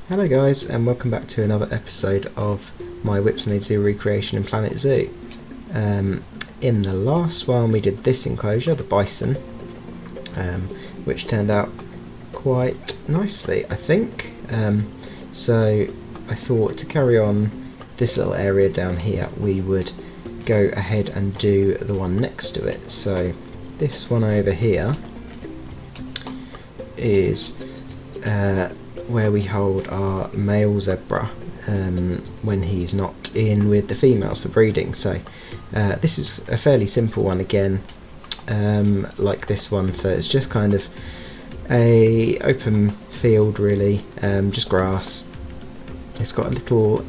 Hello guys, and welcome back to another episode of my Whipsnade Zoo recreation in Planet Zoo. In the last one we did this enclosure, the bison, which turned out quite nicely, I think. So I thought to carry on this little area down here, we would go ahead and do the one next to it. So this one over here is where we hold our male zebra when he's not in with the females for breeding. So this is a fairly simple one again, like this one. So it's just kind of a open field really, just grass. It's got a little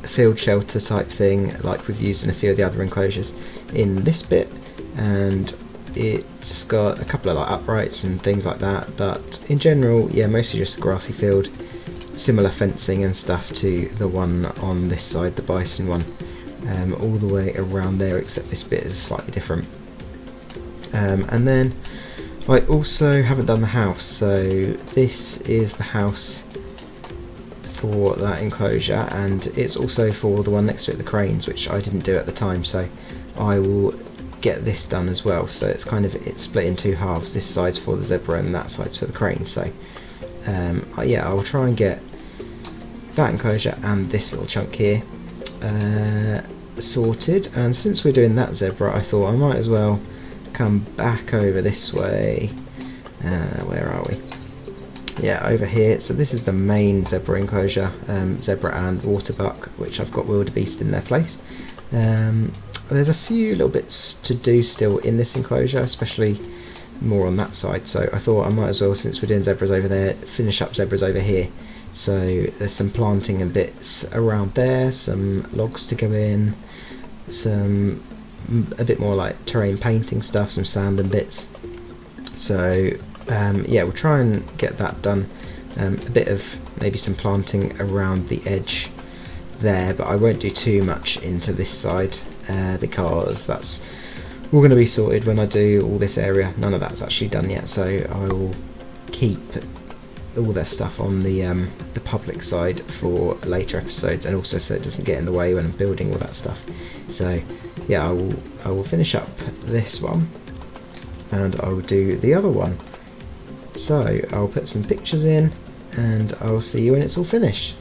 field shelter type thing like we've used in a few of the other enclosures in this bit, and it's got a couple of like uprights and things like that, but in general, yeah, mostly just a grassy field. Similar fencing and stuff to the one on this side, the bison one, all the way around there, except this bit is slightly different. And then I also haven't done the house, so this is the house for that enclosure, and it's also for the one next to it, the cranes, which I didn't do at the time, so I will get this done as well. So it's split in two halves. This side's for the zebra and that side's for the crane. So yeah, I'll try and get that enclosure and this little chunk here sorted. And since we're doing that zebra, I thought I might as well come back over this way. Where are we? Yeah, over here. So this is the main zebra enclosure, zebra and waterbuck, which I've got wildebeest in their place. There's a few little bits to do still in this enclosure, especially more on that side, so I thought I might as well, since we're doing zebras over there, finish up zebras over here. So there's some planting and bits around there, some logs to go in, a bit more like terrain painting stuff, some sand and bits. So yeah, we'll try and get that done. A bit of maybe some planting around the edge there, but I won't do too much into this side because that's all going to be sorted when I do all this area. None of that's actually done yet, so I will keep all their stuff on the public side for later episodes, and also so it doesn't get in the way when I'm building all that stuff. So yeah, I will finish up this one and I will do the other one. So I'll put some pictures in and I'll see you when it's all finished.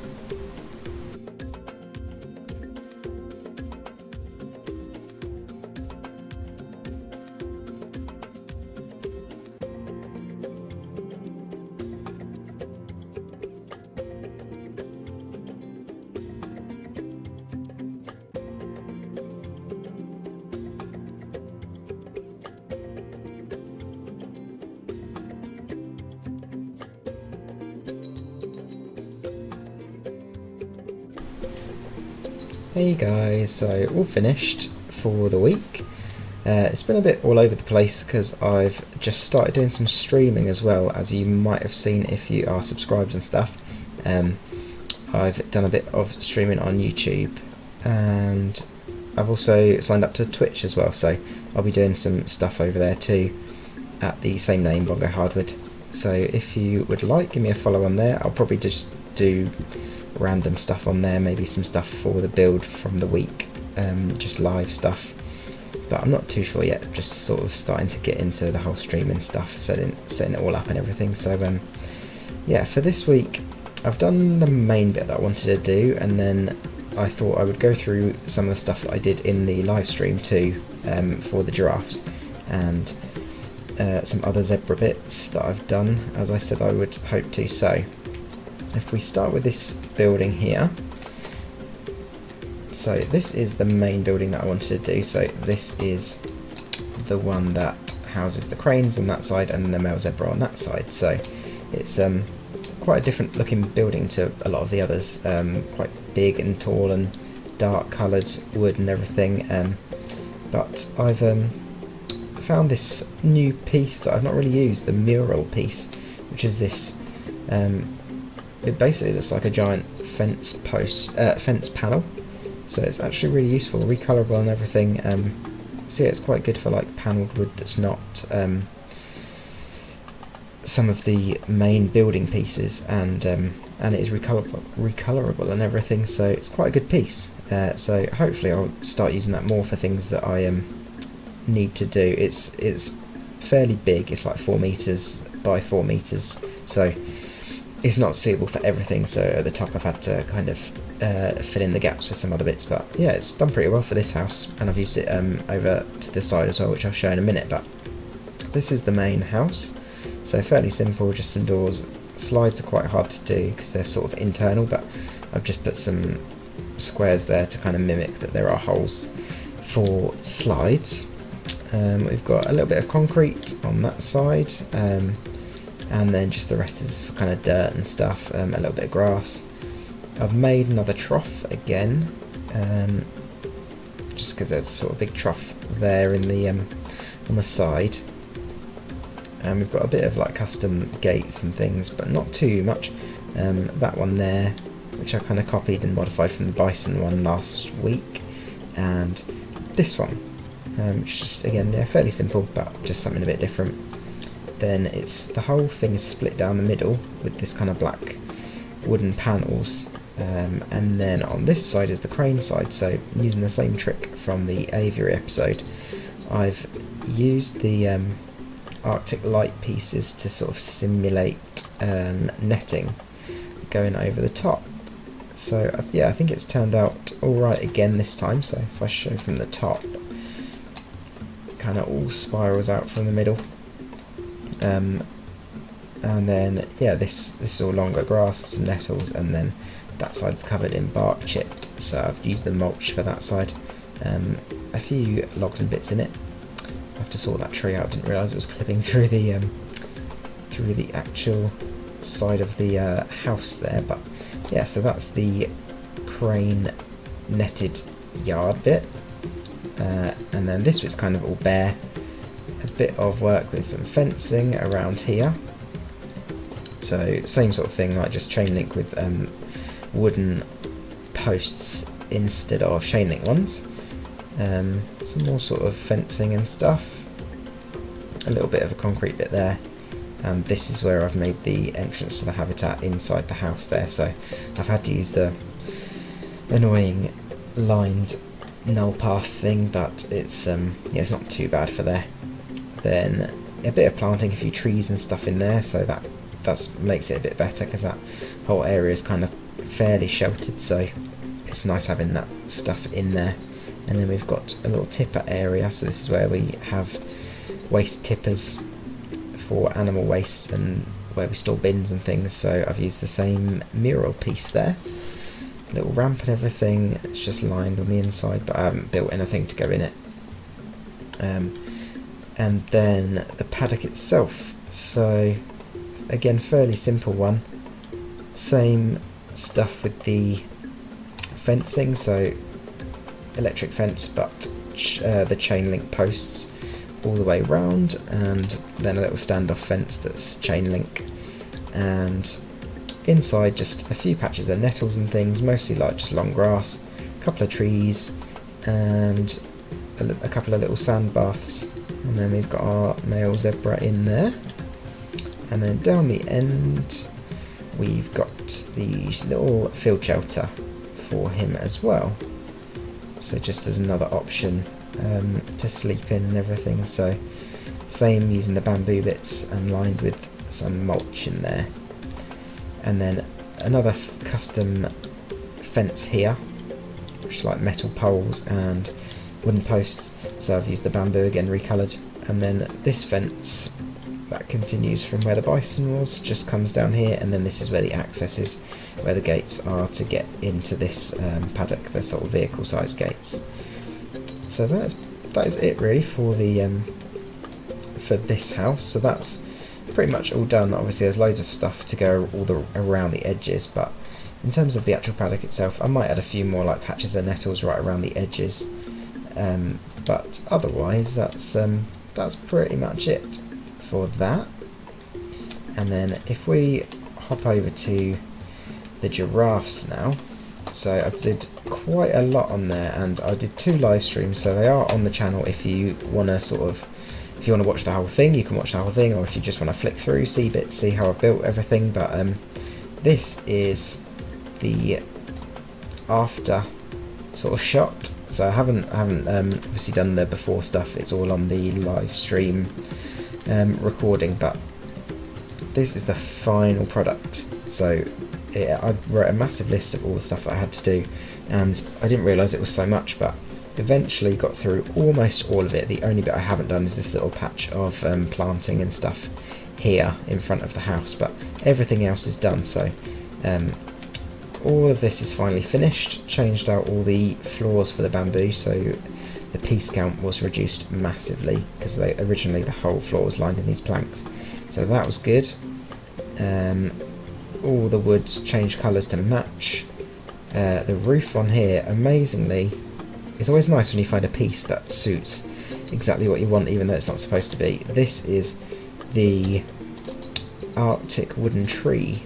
Hey guys, so all finished for the week. It's been a bit all over the place because I've just started doing some streaming as well, as you might have seen if you are subscribed and stuff. I've done a bit of streaming on YouTube, and I've also signed up to Twitch as well, so I'll be doing some stuff over there too at the same name, Bongo Hardwood. So if you would like, give me a follow on there. I'll probably just do random stuff on there, maybe some stuff for the build from the week, just live stuff, but I'm not too sure yet. I'm just sort of starting to get into the whole streaming stuff, setting it all up and everything. So yeah, for this week I've done the main bit that I wanted to do, and then I thought I would go through some of the stuff that I did in the live stream too, for the giraffes, and some other zebra bits that I've done, as I said I would hope to. So if we start with this building here, so this is the main building that I wanted to do. So this is the one that houses the cranes on that side and the male zebra on that side. So it's quite a different looking building to a lot of the others, quite big and tall and dark coloured wood and everything, but I've found this new piece that I've not really used, the mural piece, which is this it basically looks like a giant fence panel, so it's actually really useful, recolorable and everything. So yeah, it's quite good for like panelled wood that's not some of the main building pieces, and it is recolorable and everything, so it's quite a good piece. So hopefully I'll start using that more for things that I need to do. It's fairly big, it's like 4 meters by 4 meters, so it's not suitable for everything, so at the top I've had to kind of fill in the gaps with some other bits, but yeah, it's done pretty well for this house, and I've used it over to the side as well, which I'll show in a minute. But this is the main house, so fairly simple, just some doors. Slides are quite hard to do because they're sort of internal, but I've just put some squares there to kind of mimic that there are holes for slides. We've got a little bit of concrete on that side, and then just the rest is kind of dirt and stuff, a little bit of grass. I've made another trough again, just because there's a sort of big trough there in the on the side. And we've got a bit of like custom gates and things, but not too much. That one there, which I kind of copied and modified from the bison one last week, and this one, which is just, again, yeah, fairly simple, but just something a bit different. Then it's the whole thing is split down the middle with this kind of black wooden panels, and then on this side is the crane side. So using the same trick from the aviary episode, I've used the Arctic light pieces to sort of simulate netting going over the top. So yeah, I think it's turned out alright again this time. So if I show from the top, kind of all spirals out from the middle. And then yeah, this is all longer grass, some nettles, and then that side's covered in bark chip, so I've used the mulch for that side. A few logs and bits in it. I have to sort that tree out, didn't realise it was clipping through the actual side of the house there. But yeah, so that's the crane netted yard bit, and then this bit's kind of all bare. A bit of work with some fencing around here, so same sort of thing, like just chain link with wooden posts instead of chain link ones. Some more sort of fencing and stuff, a little bit of a concrete bit there, and this is where I've made the entrance to the habitat inside the house there, so I've had to use the annoying lined null path thing, but it's yeah, it's not too bad for there. Then a bit of planting, a few trees and stuff in there, so that makes it a bit better, because that whole area is kind of fairly sheltered, so it's nice having that stuff in there. And then we've got a little tipper area, so this is where we have waste tippers for animal waste and where we store bins and things, so I've used the same mural piece there. Little ramp and everything, it's just lined on the inside, but I haven't built anything to go in it. And then the paddock itself, so again, fairly simple one. Same stuff with the fencing, so electric fence, but the chain link posts all the way round, and then a little standoff fence that's chain link, and inside just a few patches of nettles and things, mostly like just long grass, a couple of trees, and a couple of little sand baths. And then we've got our male zebra in there, and then down the end we've got the little field shelter for him as well, so just as another option to sleep in and everything. So same, using the bamboo bits and lined with some mulch in there. And then another custom fence here, which is like metal poles and wooden posts, so I've used the bamboo again, recoloured. And then this fence that continues from where the bison was, just comes down here, and then this is where the access is, where the gates are to get into this paddock, the sort of vehicle size gates. So that is it really for the for this house. So that's pretty much all done. Obviously there's loads of stuff to go around the edges, but in terms of the actual paddock itself, I might add a few more like patches of nettles right around the edges, but otherwise that's pretty much it for that. And then if we hop over to the giraffes now, so I did quite a lot on there, and I did 2 live streams, so they are on the channel if you want to sort of if you want to watch the whole thing, you can watch the whole thing, or if you just want to flick through, see bits, see how I've built everything. But this is the after sort of shot. So I haven't obviously done the before stuff. It's all on the live stream recording, but this is the final product. So I wrote a massive list of all the stuff that I had to do, and I didn't realise it was so much, but eventually got through almost all of it. The only bit I haven't done is this little patch of planting and stuff here in front of the house, but everything else is done. So all of this is finally finished. Changed out all the floors for the bamboo, so the piece count was reduced massively, because originally the whole floor was lined in these planks, so that was good. All the woods changed colours to match. The roof on here, amazingly, it's always nice when you find a piece that suits exactly what you want, even though it's not supposed to be. This is the Arctic wooden tree,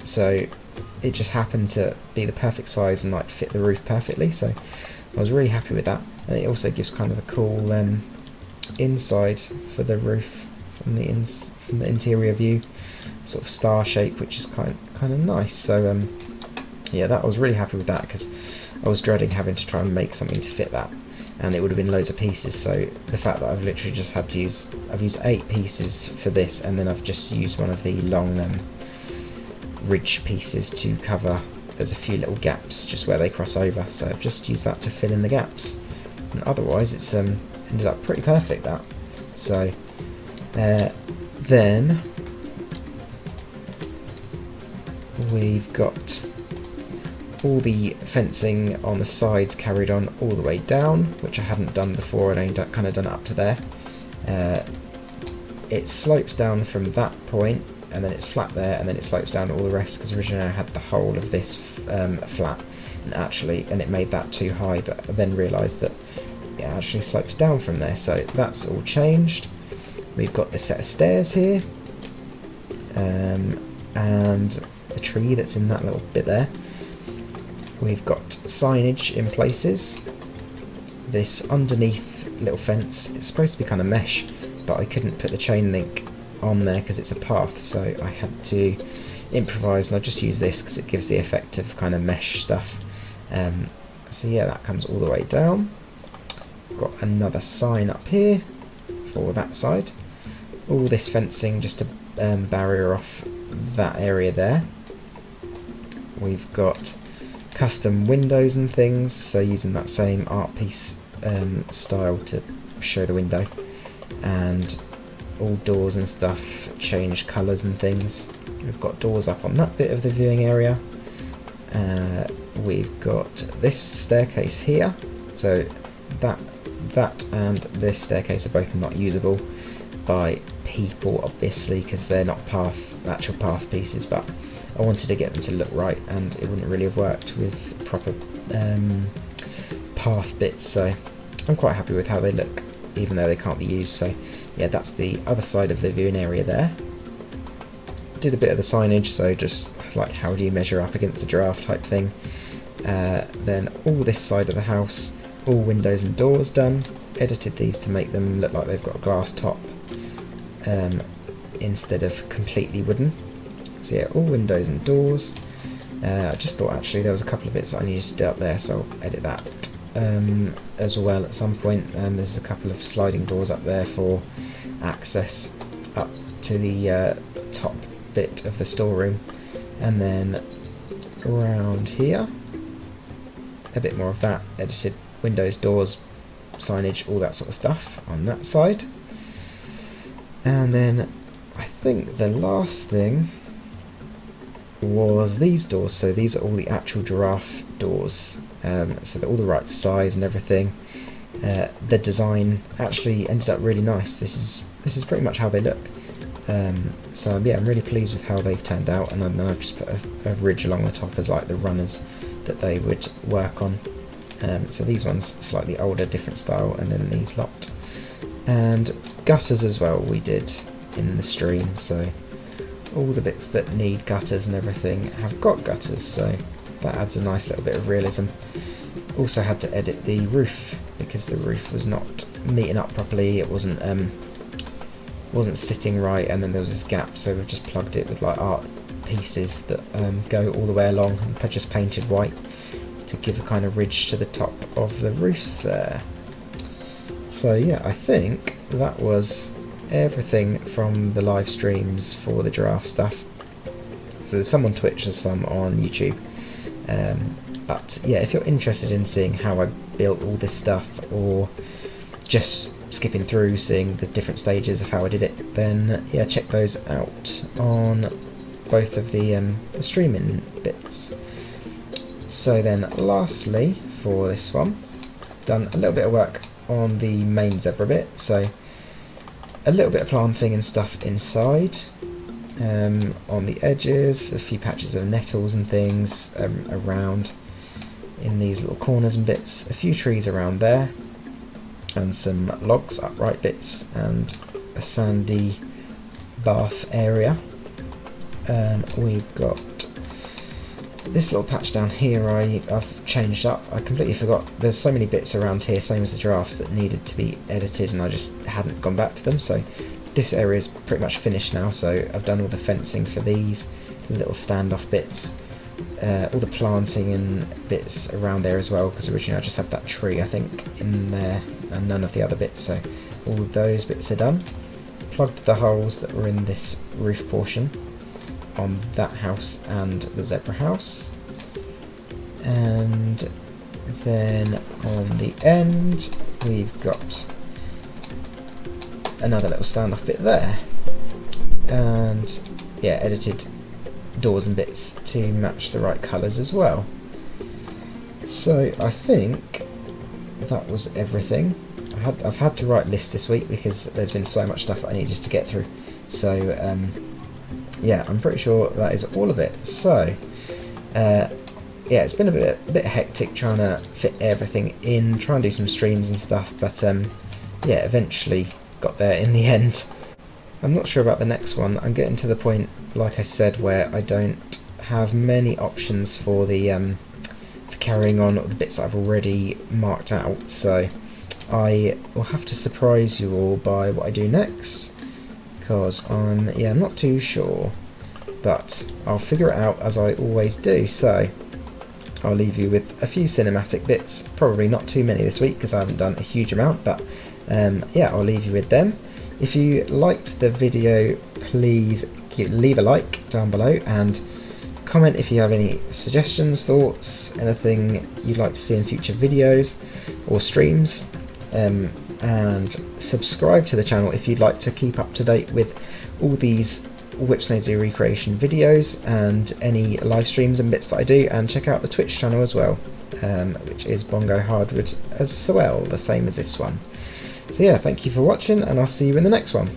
so it just happened to be the perfect size and like fit the roof perfectly, so I was really happy with that. And it also gives kind of a cool inside for the roof from the interior view, sort of star shape, which is kind of nice. So yeah, I was really happy with that, because I was dreading having to try and make something to fit that, and it would have been loads of pieces. So the fact that I've literally just had to I've used 8 pieces for this, and then I've just used one of the long ridge pieces to cover. There's a few little gaps just where they cross over, so I've just used that to fill in the gaps, and otherwise it's ended up pretty perfect, that. So then we've got all the fencing on the sides carried on all the way down, which I hadn't done before. I'd only kind of done it up to there. It slopes down from that point, and then it's flat there, and then it slopes down all the rest, because originally I had the whole of this flat, and it made that too high, but I then realised that it actually slopes down from there, so that's all changed. We've got this set of stairs here, and the tree that's in that little bit there. We've got signage in places. This underneath little fence, it's supposed to be kind of mesh, but I couldn't put the chain link on there because it's a path, so I had to improvise, and I just use this because it gives the effect of kind of mesh stuff. So yeah, that comes all the way down. Got another sign up here for that side. All this fencing just to barrier off that area there. We've got custom windows and things, so using that same art piece style to show the window, and all doors and stuff change colours and things. We've got doors up on that bit of the viewing area. We've got this staircase here, so that and this staircase are both not usable by people, obviously, because they're not actual path pieces, but I wanted to get them to look right, and it wouldn't really have worked with proper path bits, so I'm quite happy with how they look, even though they can't be used. So yeah, that's the other side of the viewing area there. Did a bit of the signage, so just like how do you measure up against a giraffe type thing. Then all this side of the house, all windows and doors done. Edited these to make them look like they've got a glass top instead of completely wooden. So yeah, all windows and doors. I just thought actually there was a couple of bits that I needed to do up there, so I'll edit that as well at some point. There's a couple of sliding doors up there for access up to the top bit of the storeroom, and then around here a bit more of that, edited windows, doors, signage, all that sort of stuff on that side. And then I think the last thing was these doors. So these are all the actual giraffe doors, so they're all the right size and everything. The design actually ended up really nice. This is pretty much how they look. So yeah, I'm really pleased with how they've turned out, and then I've just put a ridge along the top as like the runners that they would work on. So these ones slightly older, different style, and then these lot. And gutters as well we did in the stream, so all the bits that need gutters and everything have got gutters, so that adds a nice little bit of realism. Also had to edit the roof because the roof was not meeting up properly. It wasn't wasn't sitting right, and then there was this gap, so we've just plugged it with like art pieces that go all the way along, and just painted white to give a kind of ridge to the top of the roofs there. So yeah, I think that was everything from the live streams for the giraffe stuff. So there's some on Twitch, there's some on YouTube. But yeah, if you're interested in seeing how I built all this stuff, or just skipping through seeing the different stages of how I did it, then yeah, check those out on both of the streaming bits. So then lastly for this one, done a little bit of work on the main zebra bit, so a little bit of planting and stuff inside, on the edges, a few patches of nettles and things around in these little corners and bits, a few trees around there, and some logs, upright bits, and a sandy bath area. We've got this little patch down here I've changed up. I completely forgot, there's so many bits around here, same as the giraffes, that needed to be edited, and I just hadn't gone back to them. So this area is pretty much finished now, so I've done all the fencing for these little standoff bits, all the planting and bits around there as well, because originally I just had that tree I think in there and none of the other bits, so all those bits are done. Plugged the holes that were in this roof portion on that house and the zebra house, and then on the end we've got another little standoff bit there, and yeah, edited doors and bits to match the right colours as well. So I think that was everything. I've had to write lists this week because there's been so much stuff I needed to get through, so yeah, I'm pretty sure that is all of it. So yeah, it's been a bit hectic trying to fit everything in, try and do some streams and stuff, but yeah, eventually got there in the end. I'm not sure about the next one. I'm getting to the point, like I said, where I don't have many options for the for carrying on the bits that I've already marked out, so I will have to surprise you all by what I do next, because I'm not too sure, but I'll figure it out as I always do. So I'll leave you with a few cinematic bits, probably not too many this week because I haven't done a huge amount, but yeah, I'll leave you with them. If you liked the video, please leave a like down below and comment if you have any suggestions, thoughts, anything you'd like to see in future videos or streams, and subscribe to the channel if you'd like to keep up to date with all these Whipsnade recreation videos and any live streams and bits that I do, and check out the Twitch channel as well, which is Bongo Hardwood as well, the same as this one. So yeah, thank you for watching, and I'll see you in the next one.